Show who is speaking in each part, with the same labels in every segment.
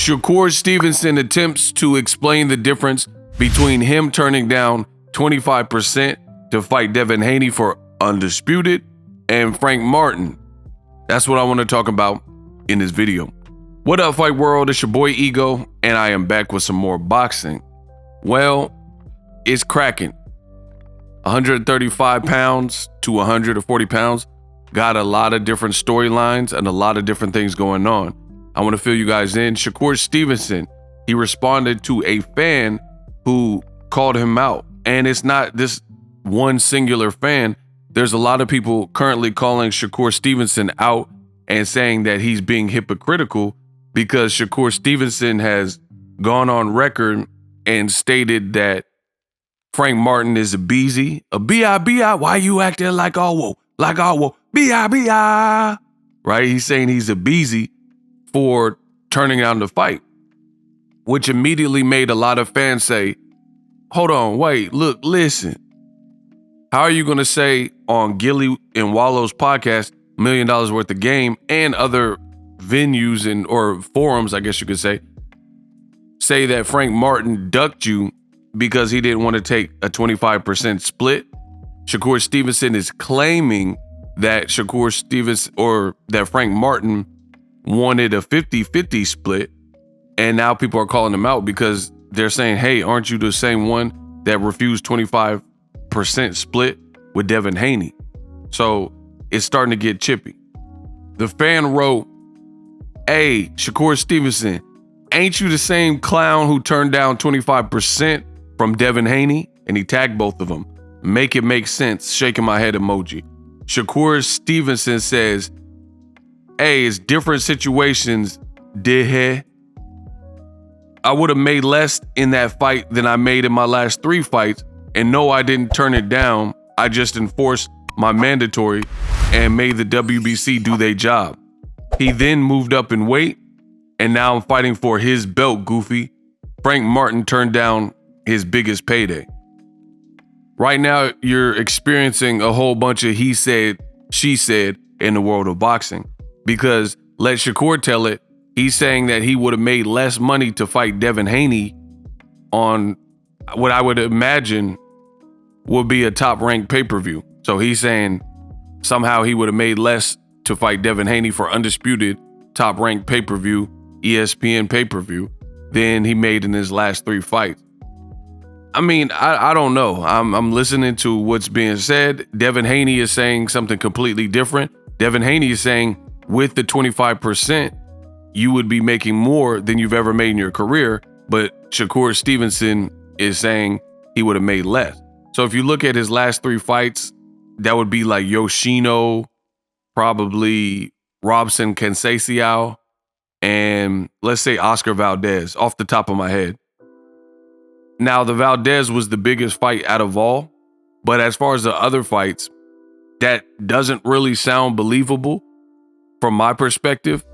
Speaker 1: Shakur Stevenson attempts to explain the difference between him turning down 25% to fight Devin Haney for Undisputed and Frank Martin. That's what I want to talk about in this video. What up, Fight World? It's your boy Ego, and I am back with some more boxing. Well, it's cracking. 135 pounds to 140 pounds. Got a lot of different storylines and a lot of different things going on. I want to fill you guys in. Shakur Stevenson, he responded to a fan who called him out. And it's not this one singular fan. There's a lot of people currently calling Shakur Stevenson out and saying that he's being hypocritical because Shakur Stevenson has gone on record and stated that Frank Martin is a beezy, a B-I-B-I. Why you acting like all B-I-B-I, right? He's saying he's a beezy for turning down the fight, which immediately made a lot of fans say, hold on, wait, look, listen. How are you going to say on Gilly and Wallow's podcast, $1 million worth of game, and other venues and or forums, I guess you could say that Frank Martin ducked you because he didn't want to take a 25% split? Shakur Stevenson is claiming that that Frank Martin wanted a 50-50 split, and now people are calling him out because they're saying, hey, aren't you the same one that refused 25% split with Devin Haney? So it's starting to get chippy. The fan wrote, hey, Shakur Stevenson, ain't you the same clown who turned down 25% from Devin Haney? And he tagged both of them. Make it make sense, shaking my head emoji. Shakur Stevenson says, hey, it's different situations, dickhead. I would have made less in that fight than I made in my last 3 fights. And no, I didn't turn it down. I just enforced my mandatory and made the WBC do their job. He then moved up in weight, and now I'm fighting for his belt, goofy. Frank Martin turned down his biggest payday. Right now, you're experiencing a whole bunch of he said, she said in the world of boxing. Because let Shakur tell it, he's saying that he would have made less money to fight Devin Haney on what I would imagine would be a top-ranked pay-per-view. So he's saying somehow he would have made less to fight Devin Haney for Undisputed, top-ranked pay-per-view, ESPN pay-per-view, than he made in his last 3 fights. I mean, I don't know. I'm listening to what's being said. Devin Haney is saying something completely different. Devin Haney is saying with the 25%, you would be making more than you've ever made in your career. But Shakur Stevenson is saying he would have made less. So if you look at his last 3 fights, that would be like Yoshino, probably Robson Conceição, and let's say Oscar Valdez off the top of my head. Now, the Valdez was the biggest fight out of all, but as far as the other fights, that doesn't really sound believable from my perspective.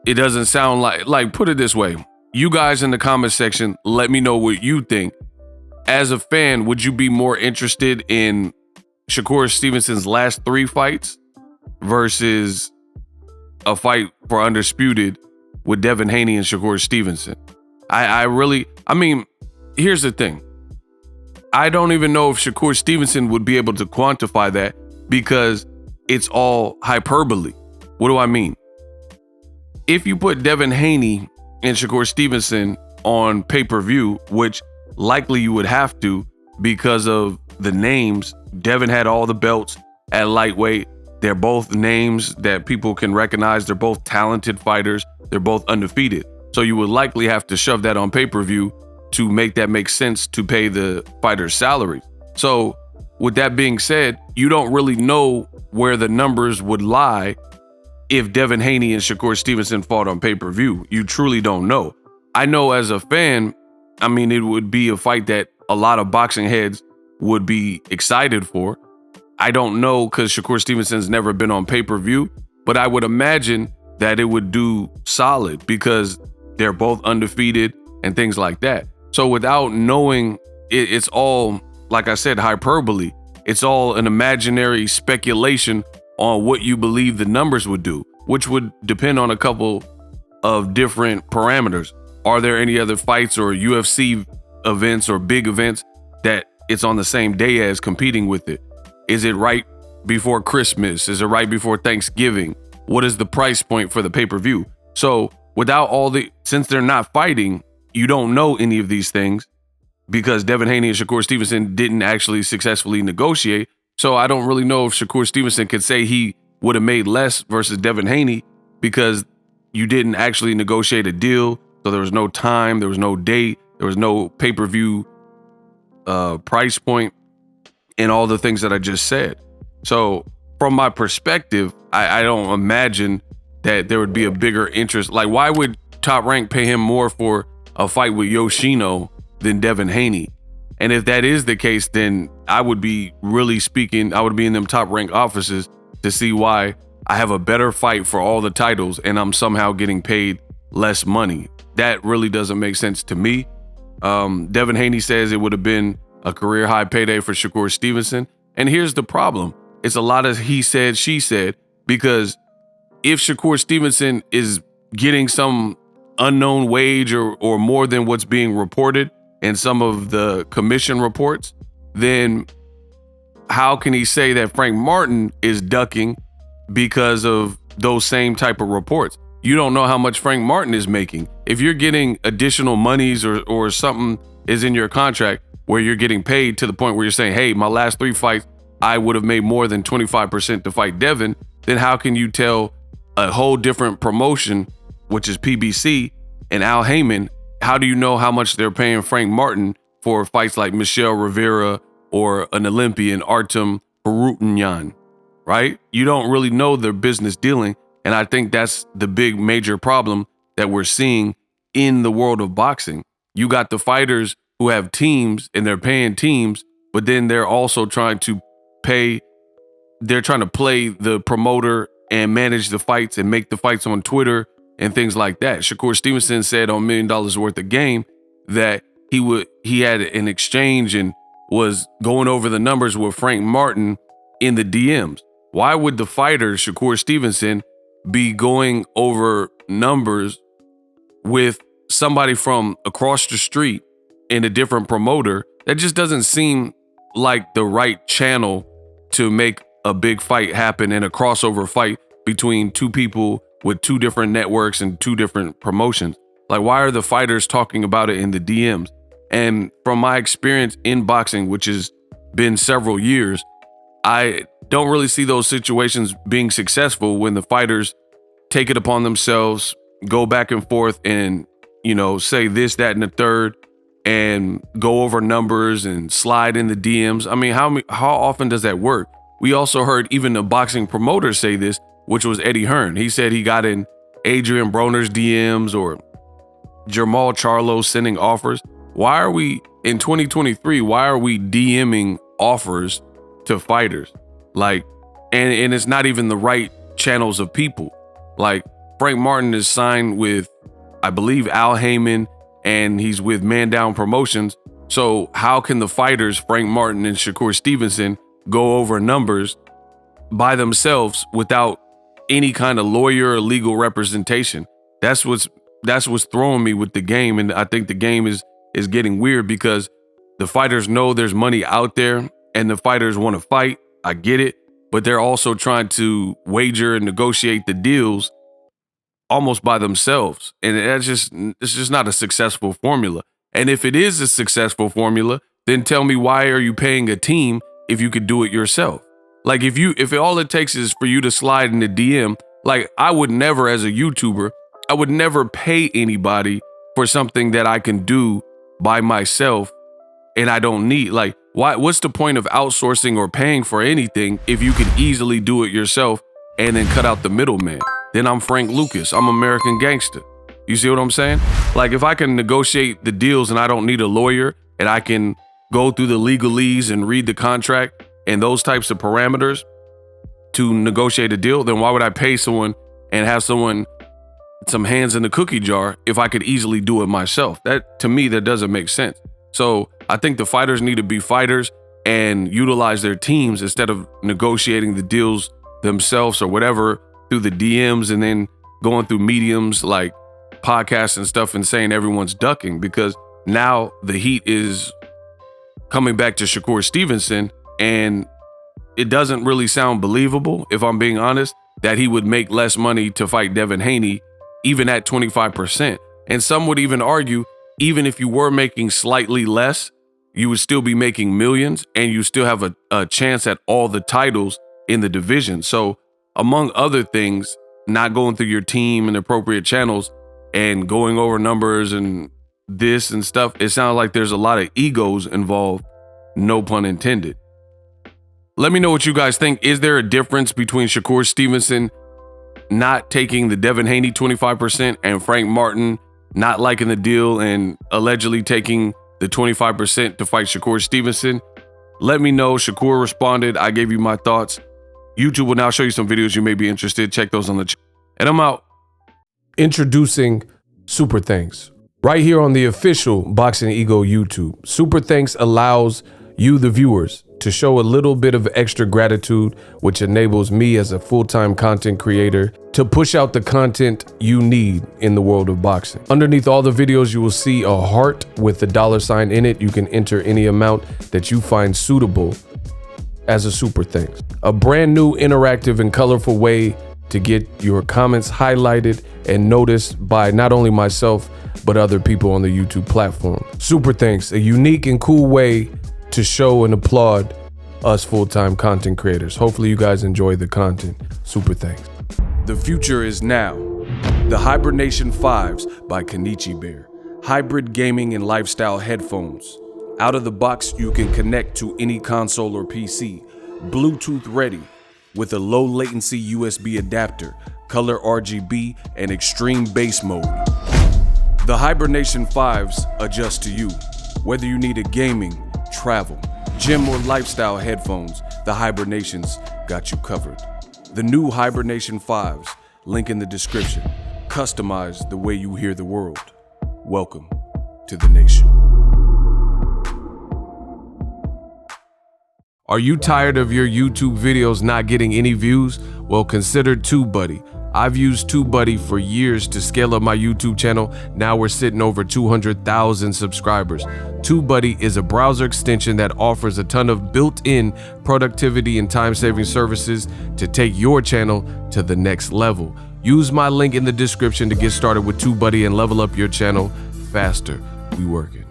Speaker 1: It doesn't sound like put it this way. You guys in the comment section, let me know what you think. As a fan, would you be more interested in Shakur Stevenson's last 3 fights versus a fight for Undisputed with Devin Haney and Shakur Stevenson? I mean, here's the thing. I don't even know if Shakur Stevenson would be able to quantify that because it's all hyperbole. What do I mean? If you put Devin Haney and Shakur Stevenson on pay-per-view, which likely you would have to because of the names, Devin had all the belts at lightweight. They're both names that people can recognize. They're both talented fighters. They're both undefeated. So you would likely have to shove that on pay-per-view to make that make sense to pay the fighters' salaries. So with that being said, you don't really know where the numbers would lie if Devin Haney and Shakur Stevenson fought on pay-per-view. You truly don't know. I know as a fan, I mean, it would be a fight that a lot of boxing heads would be excited for. I don't know because Shakur Stevenson's never been on pay-per-view, but I would imagine that it would do solid because they're both undefeated and things like that. So without knowing, it's all, like I said, hyperbole. It's all an imaginary speculation on what you believe the numbers would do, which would depend on a couple of different parameters. Are there any other fights or UFC events or big events that it's on the same day as competing with it? Is it right before Christmas? Is it right before Thanksgiving? What is the price point for the pay-per-view? So since they're not fighting, you don't know any of these things because Devin Haney and Shakur Stevenson didn't actually successfully negotiate. So I don't really know if Shakur Stevenson could say he would have made less versus Devin Haney because you didn't actually negotiate a deal. So there was no time, there was no date, there was no pay-per-view price point, and all the things that I just said. So from my perspective, I don't imagine that there would be a bigger interest. Like, why would Top Rank pay him more for a fight with Yoshino than Devin Haney? And if that is the case, then I would be in them Top Rank offices to see why I have a better fight for all the titles and I'm somehow getting paid less money. That really doesn't make sense to me. Devin Haney says it would have been a career high payday for Shakur Stevenson. And here's the problem. It's a lot of he said, she said, because if Shakur Stevenson is getting some unknown wage or more than what's being reported in some of the commission reports, then how can he say that Frank Martin is ducking because of those same type of reports? You don't know how much Frank Martin is making. If you're getting additional monies or something is in your contract where you're getting paid to the point where you're saying, hey, my last 3 fights, I would have made more than 25% to fight Devin, then how can you tell a whole different promotion, which is PBC and Al Heyman, how do you know how much they're paying Frank Martin for fights like Michelle Rivera or an Olympian, Artem Harutyunyan, right? You don't really know their business dealing. And I think that's the big major problem that we're seeing in the world of boxing. You got the fighters who have teams and they're paying teams, but then they're also trying to play the promoter and manage the fights and make the fights on Twitter and things like that. Shakur Stevenson said on $1 Million Worth of Game that he had an exchange and was going over the numbers with Frank Martin in the DMs. Why would the fighter, Shakur Stevenson, be going over numbers with somebody from across the street in a different promoter? That just doesn't seem like the right channel to make a big fight happen and a crossover fight between two people with 2 different networks and 2 different promotions. Like, why are the fighters talking about it in the DMs? And from my experience in boxing, which has been several years, I don't really see those situations being successful when the fighters take it upon themselves, go back and forth and, say this, that, and the third, and go over numbers and slide in the DMs. I mean, how often does that work? We also heard even a boxing promoter say this, which was Eddie Hearn. He said he got in Adrian Broner's DMs or Jamal Charlo sending offers. Why are we in 2023? Why are we DMing offers to fighters? Like, and it's not even the right channels of people. Like, Frank Martin is signed with, I believe, Al Heyman, and he's with Man Down Promotions. So how can the fighters, Frank Martin and Shakur Stevenson, go over numbers by themselves without any kind of lawyer or legal representation? That's what's throwing me with the game. And I think the game is getting weird because the fighters know there's money out there and the fighters want to fight. I get it. But they're also trying to wager and negotiate the deals almost by themselves. And it's just not a successful formula. And if it is a successful formula, then tell me, why are you paying a team if you could do it yourself? Like, if all it takes is for you to slide in the DM, like, I would never, as a YouTuber, I would never pay anybody for something that I can do by myself and I don't need. Like, what's the point of outsourcing or paying for anything if you can easily do it yourself and then cut out the middleman? Then I'm Frank Lucas. I'm American Gangster. You see what I'm saying? Like, if I can negotiate the deals and I don't need a lawyer and I can go through the legalese and read the contract and those types of parameters to negotiate a deal, then why would I pay someone and have someone some hands in the cookie jar if I could easily do it myself? That, to me, that doesn't make sense. So I think the fighters need to be fighters and utilize their teams instead of negotiating the deals themselves or whatever through the DMs and then going through mediums like podcasts and stuff and saying everyone's ducking, because now the heat is coming back to Shakur Stevenson, and it doesn't really sound believable, if I'm being honest, that he would make less money to fight Devin Haney, even at 25%. And some would even argue, even if you were making slightly less, you would still be making millions, and you still have a chance at all the titles in the division. So among other things, not going through your team and appropriate channels and going over numbers and this and stuff, it sounds like there's a lot of egos involved, no pun intended. Let me know what you guys think. Is there a difference between Shakur Stevenson not taking the Devin Haney 25% and Frank Martin not liking the deal and allegedly taking the 25% to fight Shakur Stevenson? Let me know. Shakur responded. I gave you my thoughts. YouTube will now show you some videos you may be interested. Check those on the channel. And I'm out.
Speaker 2: Introducing Super Thanks right here on the official Boxingego YouTube. Super Thanks allows you, the viewers, to show a little bit of extra gratitude, which enables me as a full-time content creator to push out the content you need in the world of boxing. Underneath all the videos, you will see a heart with the $sign in it. You can enter any amount that you find suitable as a super thanks. A brand new, interactive, and colorful way to get your comments highlighted and noticed by not only myself, but other people on the YouTube platform. Super thanks, a unique and cool way to show and applaud us full-time content creators. Hopefully you guys enjoy the content. Super thanks.
Speaker 1: The future is now. The Hibernation 5s by Kenichi Bear. Hybrid gaming and lifestyle headphones. Out of the box, you can connect to any console or PC. Bluetooth ready with a low latency USB adapter, color RGB, and extreme bass mode. The Hibernation 5s adjust to you. Whether you need a gaming, travel, gym, or lifestyle headphones, the Hibernations got you covered. The new Hibernation 5s, link in the description. Customize the way you hear the world. Welcome to the nation.
Speaker 2: Are you tired of your YouTube videos not getting any views? Well, consider TubeBuddy. I've used TubeBuddy for years to scale up my YouTube channel. Now we're sitting over 200,000 subscribers. TubeBuddy is a browser extension that offers a ton of built-in productivity and time-saving services to take your channel to the next level. Use my link in the description to get started with TubeBuddy and level up your channel faster. We working.